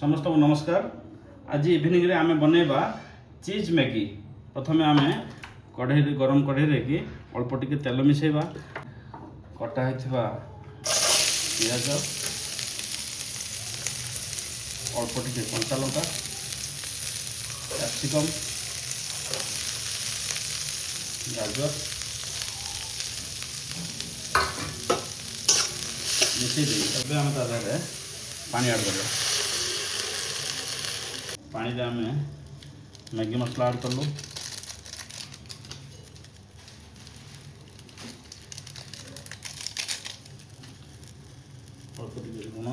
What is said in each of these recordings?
समस्त को नमस्कार। आज इवनिंग रे आमे बनेबा चीज मैगी। प्रथमे आमे कढ़ाई गरम कढ़ाई रे कि अल्प टिके तेल मिसेबा, कटा होइथिबा पियाज, अल्प टिके कंचा लंका, कैप्सिकम, गाजर मिसेई दे तबे आमे तादे पानी ऐड करबा। पानी रे आमे मैगी मसला ऐड करलु, अल्प टिके लुण,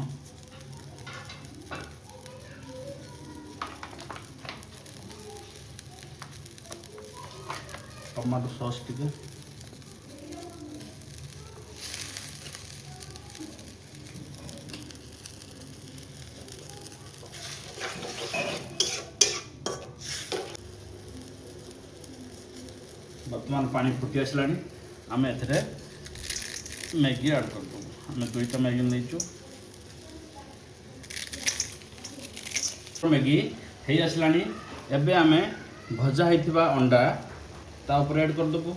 टमाटो सॉस टिके, बर्तमान पानी फुटी आसला आम ए मैगी ऐड कर दो। आम दुईटा मैगी नहीं मैगी हो आसला। एबे आम भजा होइथिबा अंडा ता ऊपर ऐड कर दबो।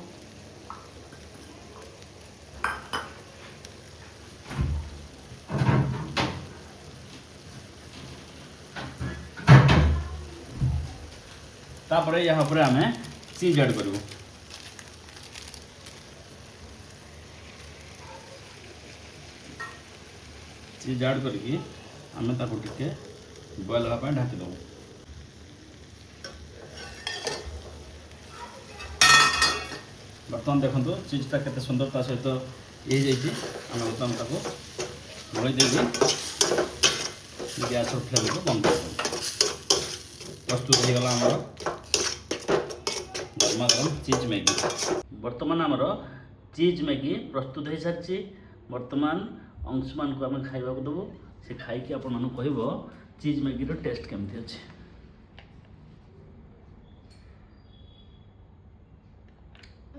तापर यहाँ पर आम चीज ऐड करूँ। चीज ऐड करके आम ताको टिके बॉयल होगा ढाकी दबो। बर्तमान देखो चीजटा केते सुंदरता सहित ये आम बर्तमान ताको गोल देगी गैस फ्लेम को बंद कर प्रस्तुत हो गला आमर गरमा गरम चीज मैगी। बर्तमान आमर चीज मैगी प्रस्तुत हो सारी। बर्तमान अंश मान को आम खाइबा को देबो। से खाइकी आपण मानू कहबो चीज मैगी रो टेस्ट केमती अछि।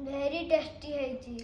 वेरी टेस्टी है जी।